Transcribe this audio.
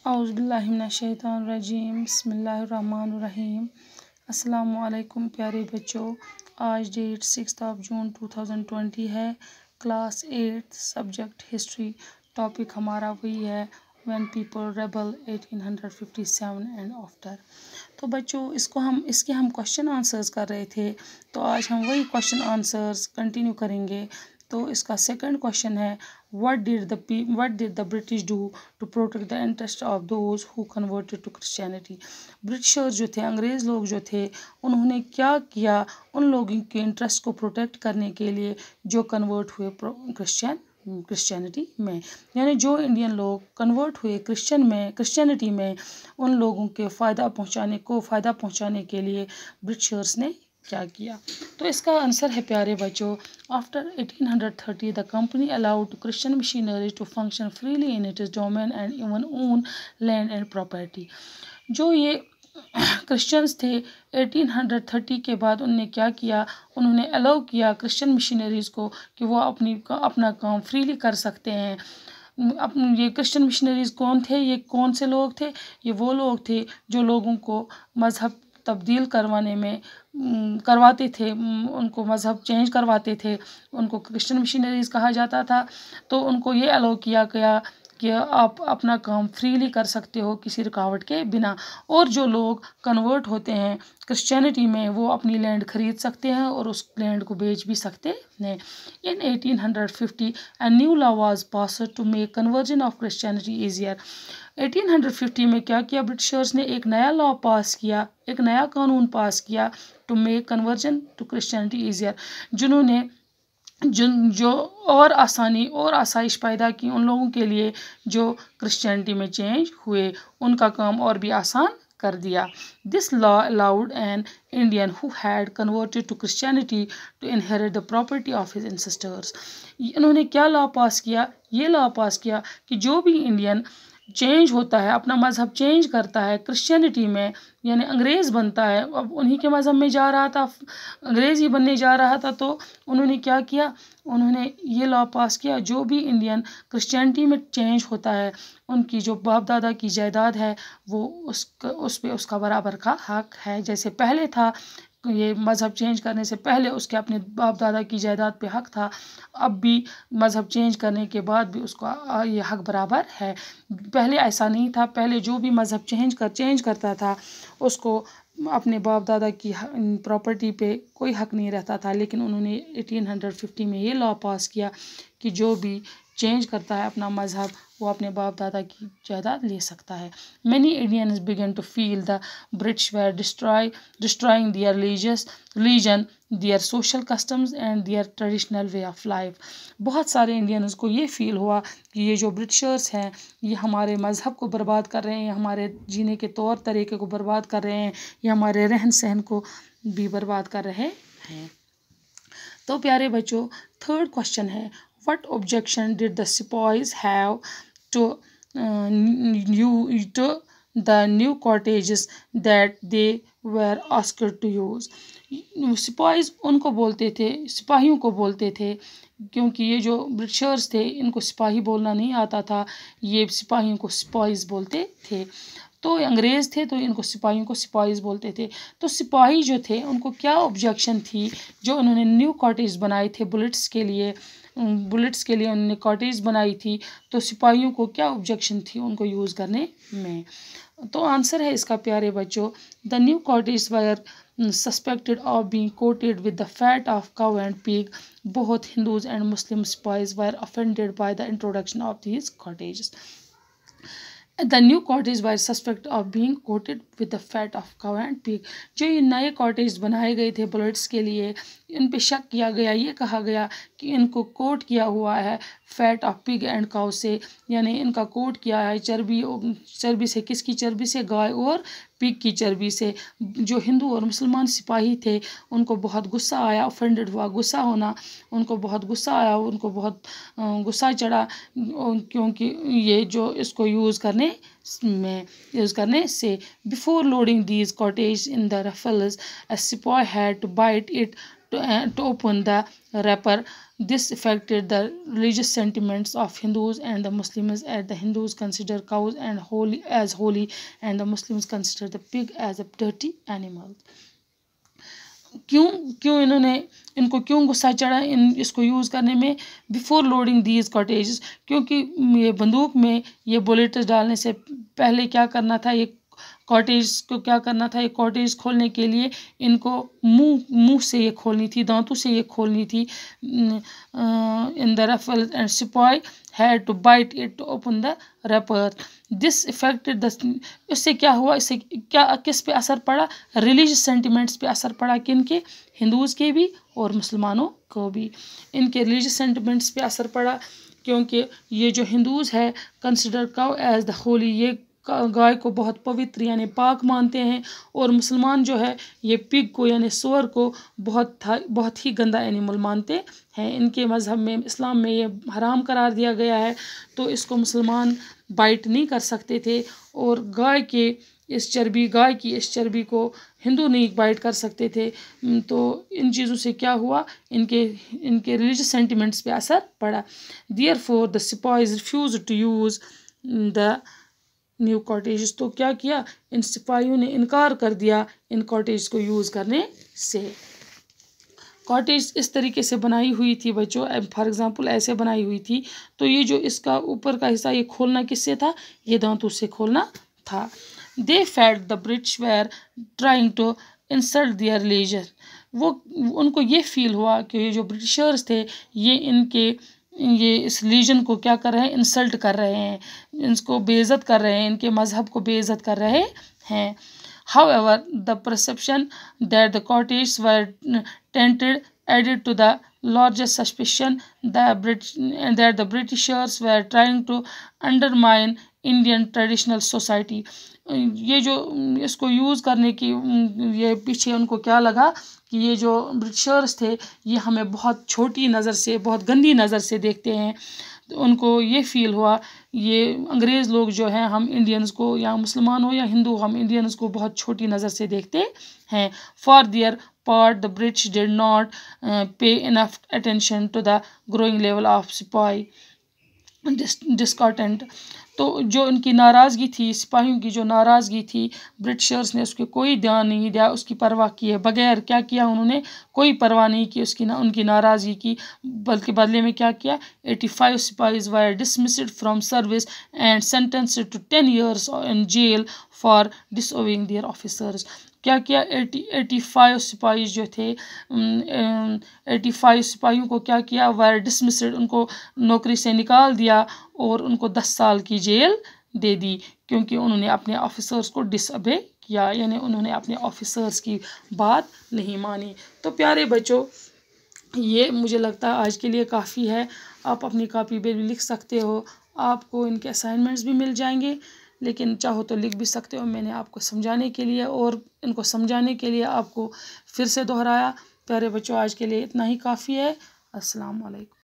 औज़ुबिल्लाहिमिनश्शैतानिर्रजीम बिस्मिल्लाहिर्रहमानिर्रहीम। अस्सलामुअलैकुम प्यारे बच्चों, आज डेट 6 जून 2020 है। Class 8 subject history. टॉपिक हमारा वही है when people rebel 1857 and after. तो बच्चों इसके हम क्वेश्चन आंसर्स कर रहे थे, तो आज हम वही क्वेश्चन आंसर्स कंटिन्यू करेंगे। तो इसका सेकंड क्वेश्चन है what did the British do to protect the interest of those who converted to Christianity. Britishers जो थे, अंग्रेज़ लोग जो थे, उन्होंने क्या किया उन लोगों के इंटरेस्ट को प्रोटेक्ट करने के लिए जो कन्वर्ट हुए क्रिश्चियनिटी में। यानी जो इंडियन लोग कन्वर्ट हुए क्रिश्चियनिटी में, उन लोगों के फ़ायदा पहुंचाने के लिए ब्रिटिशर्स ने क्या किया। तो इसका आंसर है प्यारे बच्चों, after 1830 the company allowed Christian missionaries to function freely in its domain and even own land and property. जो ये क्रिश्चियंस थे 1830 के बाद उन्होंने क्या किया, उन्होंने अलाउ किया क्रिश्चियन मिशनरीज़ को कि वो अपना काम फ्रीली कर सकते हैं। ये क्रिश्चियन मिशनरीज़ कौन थे, ये कौन से लोग थे? ये वो लोग थे जो लोगों को मज़हब तब्दील करवाते थे, उनको मज़हब चेंज करवाते थे, उनको क्रिश्चियन मिशनरीज़ कहा जाता था। तो उनको ये अलाउ किया गया कि आप अपना काम फ्रीली कर सकते हो किसी रुकावट के बिना। और जो लोग कन्वर्ट होते हैं क्रिश्चियनिटी में, वो अपनी लैंड खरीद सकते हैं और उस लैंड को बेच भी सकते हैं। इन 1850 a new law was passed to make conversion of Christianity easier। 1850 में क्या किया ब्रिटिशर्स ने, एक नया लॉ पास किया, एक नया कानून पास किया to make conversion to Christianity easier, जिन्होंने जो और आसानी और आसाइश पैदा की उन लोगों के लिए जो क्रिश्चियनिटी में चेंज हुए, उनका काम और भी आसान कर दिया। This law allowed an Indian who had converted to Christianity to inherit the property of his ancestors. इन्होंने क्या लॉ पास किया? ये लॉ पास किया कि जो भी इंडियन चेंज होता है, अपना मज़हब चेंज करता है क्रिश्चियनिटी में, यानी अंग्रेज़ बनता है, अब उन्हीं के मज़हब में जा रहा था, अंग्रेज़ ही बनने जा रहा था, तो उन्होंने क्या किया, उन्होंने ये लॉ पास किया जो भी इंडियन क्रिश्चियनिटी में चेंज होता है, उनकी जो बाप दादा की जायदाद है वो उस पर उसका बराबर का हक है। जैसे पहले था, ये मज़हब चेंज करने से पहले उसके अपने बाप दादा की जायदाद पे हक था, अब भी मज़हब चेंज करने के बाद भी उसका ये हक बराबर है। पहले ऐसा नहीं था, पहले जो भी मज़हब चेंज करता था उसको अपने बाप दादा की प्रॉपर्टी पे कोई हक नहीं रहता था। लेकिन उन्होंने 1850 में ये लॉ पास किया कि जो भी चेंज करता है अपना मज़हब, वो अपने बाप दादा की जायदाद ले सकता है। Many Indians began to feel the British were destroying their religion, their social customs and their traditional way of life. बहुत सारे इंडियंस को ये फील हुआ कि ये जो ब्रिटिशर्स हैं, ये हमारे मज़हब को बर्बाद कर रहे हैं, हमारे जीने के तौर तरीके को बर्बाद कर रहे हैं, ये हमारे रहन सहन को भी बर्बाद कर रहे हैं। तो प्यारे बच्चों, थर्ड क्वेश्चन है व्हाट ऑब्जेक्शन डिड द सिपाहीज have to the new cottages that they were asked to use. सिपाहीज उनको बोलते थे, सिपाहियों को बोलते थे, क्योंकि ये जो ब्रिटिशर्स थे इनको सिपाही बोलना नहीं आता था, ये सिपाहियों को सिपाहीज बोलते थे। तो अंग्रेज़ थे तो इनको सिपाहियों को सिपाहीज बोलते थे। तो सिपाही जो थे उनको क्या ऑब्जेक्शन थी, जो उन्होंने न्यू कॉटेज बनाए थे बुलेट्स के लिए उन्होंने कॉटेज बनाई थी, तो सिपाहियों को क्या ऑब्जेक्शन थी उनको यूज़ करने में। तो आंसर है इसका प्यारे बच्चों, the new cottage were suspected of being coated with the fat of cow and pig. Both Hindus and Muslim spies were offended by the introduction of these cottages. The new cottages were suspected of being coated with the fat of cow and pig. जो ये नए cottage बनाए गए थे bullets के लिए, इन पे शक किया गया, ये कहा गया कि इनको कोट किया हुआ है fat of pig and cow से, यानी इनका कोट किया है चर्बी से। किसकी चर्बी से? गाय और पिग की चर्बी से। जो हिंदू और मुसलमान सिपाही थे उनको बहुत गुस्सा आया, ऑफेंडेड हुआ, गुस्सा होना, उनको बहुत गुस्सा आया, उनको बहुत गुस्सा चढ़ा, क्योंकि ये जो इसको यूज़ करने से before loading these cottage in the rifles, a sipahi had to bite it to open the wrapper. This affected the religious sentiments of Hindus and the Muslims, as the Hindus consider cows and holy, and the Muslims consider the pig as a dirty animal. क्यों क्यों इनको क्यों गुस्सा चढ़ा इसको use करने में? Before loading these cottages, क्योंकि ये बंदूक में ये बुलेट्स डालने से पहले क्या करना था, ये कॉटेज को क्या करना था, ये कॉटेज खोलने के लिए इनको मुंह से ये खोलनी थी, दांतों से ये खोलनी थी. In the rifle and sipahi had to bite it to open the wrapper. This affected the, इससे क्या हुआ, इससे क्या किस पे असर पड़ा? रिलीजियस सेंटिमेंट्स पे असर पड़ा. किन के? हिंदूज़ के भी और मुसलमानों को भी. इनके रिलीजियस सेंटिमेंट्स पे असर पड़ा, क्योंकि ये जो हिंदूज़ है consider cow as the holy, ये गाय को बहुत पवित्र यानी पाक मानते हैं, और मुसलमान जो है ये पिग को यानी सूअर को बहुत ही गंदा एनिमल मानते हैं. इनके मज़हब में, इस्लाम में ये हराम करार दिया गया है, तो इसको मुसलमान बाइट नहीं कर सकते थे. और गाय की इस चर्बी को हिंदू नहीं बाइट कर सकते थे. तो इन चीज़ों से क्या हुआ, इनके रिलीजियस सेंटिमेंट्स पे असर पड़ा. देयरफॉर द सिपाहीज refuse to use the new cottage. तो क्या किया, इन सिपाहियों ने इनकार कर दिया इन कॉटेज को यूज़ करने से. कॉटेज इस तरीके से बनाई हुई थी बच्चों, फॉर एग्जांपल ऐसे बनाई हुई थी. तो ये जो इसका ऊपर का हिस्सा, ये खोलना किससे था? ये दांतों से खोलना था. They felt the British were trying to insult their religion. उनको ये फील हुआ कि ये जो ब्रिटिशर्स थे ये इस रिलीजन को क्या कर रहे हैं? इंसल्ट कर रहे हैं, इसको बेइज्जत कर रहे हैं, इनके मज़हब को बेइज्जत कर रहे हैं. However, the perception that the cottages were tented added to the largest suspicion that the Britishers were trying to undermine Indian traditional society. ये जो इसको यूज़ करने की ये पीछे उनको क्या लगा कि ये जो ब्रिटिशर्स थे ये हमें बहुत छोटी नज़र से, बहुत गंदी नज़र से देखते हैं. तो उनको ये फ़ील हुआ, ये अंग्रेज़ लोग जो हैं, हम इंडियंस को, या मुसलमान हो या हिंदू, हम इंडियंस को बहुत छोटी नज़र से देखते हैं. For their part the British did not pay enough attention to the growing level of sipahi discontent. तो जो उनकी नाराज़गी थी, सिपाहियों की जो नाराज़गी थी, ब्रिटिशर्स ने उसके कोई ध्यान नहीं दिया, उसकी परवाह किए बगैर क्या किया उन्होंने? कोई परवाह नहीं की उनकी नाराज़गी की, बल्कि बदले में क्या किया? 85 sipahis were dismissed from service and sentenced to 10 years in jail for disobeying their officers. क्या किया? 85 सिपाही जो थे, 85 सिपाहियों को क्या किया? वर डिसमिस्ड, उनको नौकरी से निकाल दिया और उनको 10 साल की जेल दे दी, क्योंकि उन्होंने अपने ऑफिसर्स को डिसअबे किया, यानी उन्होंने अपने ऑफिसर्स की बात नहीं मानी. तो प्यारे बच्चों, ये मुझे लगता है आज के लिए काफ़ी है. आप अपनी कॉपी पे भी लिख सकते हो, आपको इनके असाइनमेंट्स भी मिल जाएंगे, लेकिन चाहो तो लिख भी सकते हो. मैंने आपको समझाने के लिए और इनको समझाने के लिए आपको फिर से दोहराया. प्यारे बच्चों, आज के लिए इतना ही काफ़ी है. अस्सलाम वालेकुम.